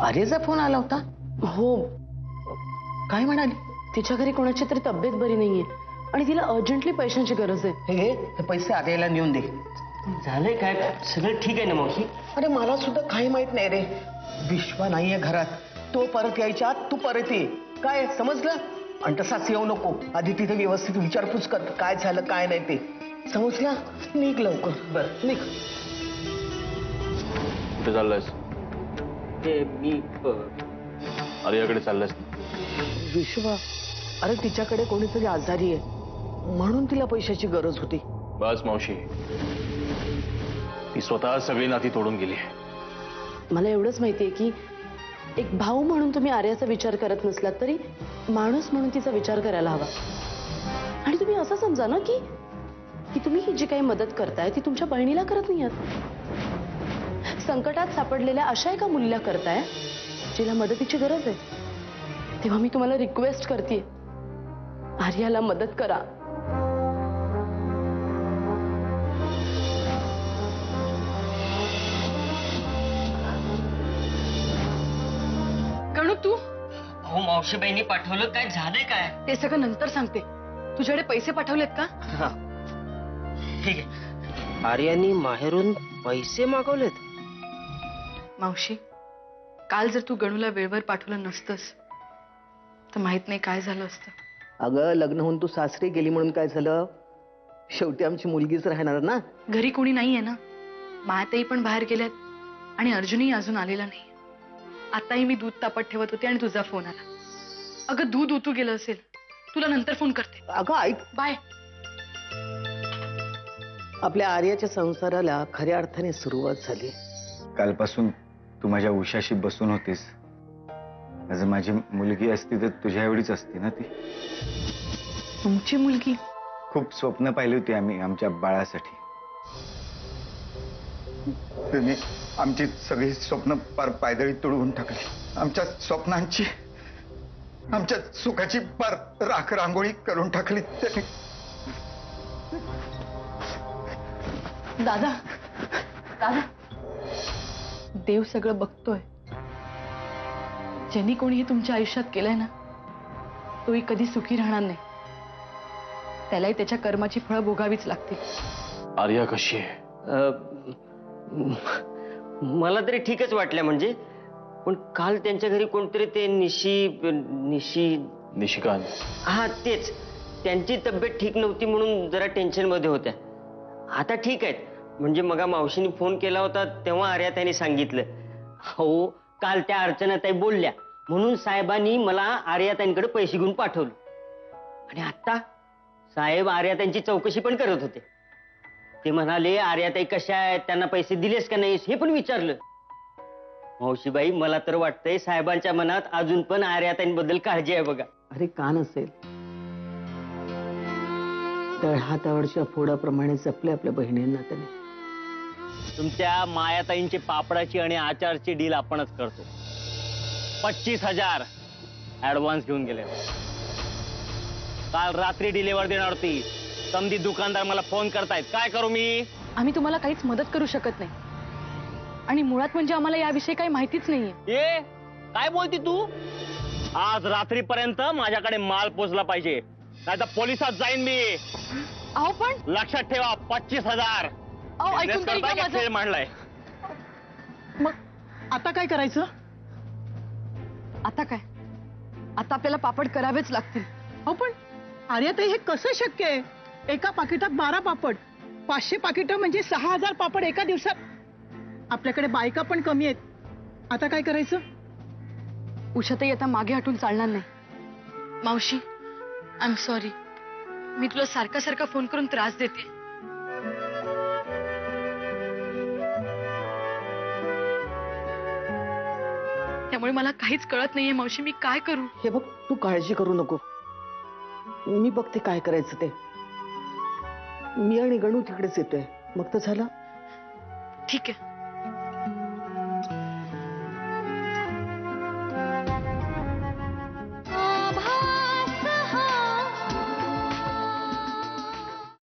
आर्याचा phone आला होता? हो, काय म्हणाली? तिच्या घरी कोणाची तरी तब्येत बरी नाहीये आणि तिला अर्जंटली पैशांची गरज आहे. हे घे, हे पैसे आर्याला नेऊन दे. झालंय काय? सगळं ठीक आहे ना मावशी? अरे मला सुद्धा काही माहित नाही रे. विश्वा नाहीये घरात. तो परत यायच्या आत तू परत ये. काय समजलं? आणि तसाच येऊ नको. आधी तिथे व्यवस्थित विचारपूस कर, काय झालं काय नाही ते. समजलं? निघ लवकर. बरं. निघ. कुठे चाललायस? ते मी आर्याकडे चाललायस? विश्वा, अरे तिच्याकडे कोणीतरी आजारी आहे म्हणून तिला पैशाची गरज होती. बस मावशी, ती स्वतः सगळी नाती तोडून गेली. मला एवढंच माहितीये की एक भाऊ म्हणून तुम्ही आर्याचा विचार करत नसलात तरी माणूस म्हणून तिचा विचार करायला हवा. आणि तुम्ही असं समजा ना की तुम्ही ही जी काही मदत करताय ती तुमच्या बहिणीला करत नाही आहात. संकटात सापडलेल्या अशा एका मुलीला करताय जिला मदतीची गरज आहे. तेव्हा मी तुम्हाला रिक्वेस्ट करते, आर्याला मदत करा. गणू तू? हो मावशी बहिणी पाठवलं, काय झालंय काय? ते सगळं नंतर सांगते. तुझ्याकडे पैसे पाठवलेत का? ठीक आहे. आर्यानी माहेरून पैसे मागवलेत? मावशी, काल जर तू गणूला वेळेवर पाठवलं नसतंस तर माहित नाही काय झालं असतं. अगं लग्न होऊन तू सासरी गेली म्हणून काय झालं? शेवटी आमची मुलगीच राहणार ना. घरी कोणी नाहीये ना. मायाताई पण बाहेर गेल्यात आणि अर्जुनही अजून आलेला नाही. आताही मी दूध तापत ठेवत होते आणि तुझा फोन आला. अगं दूध उतू गेलं असेल. तुला नंतर फोन करते. अगं ऐक, बाय. आपल्या आर्याच्या संसाराला खऱ्या अर्थाने सुरुवात झाली. कालपासून तू माझ्या उशाशी बसून होतीस. जर माझी मुलगी असती तर तुझ्या एवढीच असती ना ती. तुमची मुलगी? खूप स्वप्न पाहिली होती आम्ही आमच्या बाळासाठी. तुम्ही आमची सगळी स्वप्न पार पायदळी तुडवून टाकली. आमच्या स्वप्नांची, आमच्या सुखाची पार राख रांगोळी करून टाकली त्यांनी. दादा, दादा, देव सगळं बघतोय. ज्यांनी कोणीही तुमच्या आयुष्यात केलंय ना तोही कधी सुखी राहणार नाही. त्यालाही त्याच्या कर्माची फळं भोगावीच लागतील. आर्या कशी आहे? मला तरी ठीकच वाटलं. म्हणजे पण काल त्यांच्या घरी कोणतरी ते निशिकांत? हा तेच. त्यांची तब्येत ठीक नव्हती म्हणून जरा टेन्शन मध्ये होत्या. आता ठीक आहेत. म्हणजे मग मावशीने फोन केला होता तेव्हा आर्याताईंनी सांगितलं. हो, काल त्या अर्चनाताई बोलल्या म्हणून साहेबांनी मला आर्याताईंकडे पैसे घेऊन पाठवलं. आणि आता साहेब आर्याताईंची चौकशी पण करत होते. ते म्हणाले आर्याताई कशा आहेत, त्यांना पैसे दिलेस का नाहीस हे पण विचारलं. मावशीबाई, मला तर वाटतंय साहेबांच्या मनात अजून पण आर्याताईंबद्दल काळजी आहे बघा. अरे का नसेल? तळहातावरच्या फोडाप्रमाणे जपले आपल्या बहिणींना त्याने. तुमच्या मायाताईंची पापडाची आणि आचारची डील आपणच करतो. 25,000 ऍडव्हान्स घेऊन गेले. काल रात्री डिलिव्हर देणार होती. समधी दुकानदार मला फोन करतायत. काय करू मी? आम्ही तुम्हाला काहीच मदत करू शकत नाही. आणि मुळात म्हणजे आम्हाला याविषयी काही माहितीच नाहीये. ए, काय बोलती तू? आज रात्रीपर्यंत माझ्याकडे माल पोचला पाहिजे, नाहीतर पोलिसात जाईन मी. अहो पण लक्षात ठेवा, 25,000. अहो ऐकून तरी घ्या माझं. खेळ मांडलाय. मग आता काय करायचं? आता काय? आता आपल्याला पापड करावेच लागतील. अहो पण आर्याताई, हे कसं शक्य आहे? एका पाकिटात 12 पापड, 500 पाकिटं म्हणजे 6,000 पापड एका दिवसात. आपल्याकडे बायका पण कमी आहेत. आता काय करायचं? उषाताई, आता मागे हटून चालणार नाही. मावशी, आय एम सॉरी. मी तुला सारखा सारखा फोन करून त्रास देते. त्यामुळे मला काहीच कळत नाहीये मावशी, मी काय करू? हे बघ, तू काळजी करू नको. मी बघते काय करायचं ते. मी आणि गणू तिकडेच येतोय. मग तर झालं. ठीक आहे.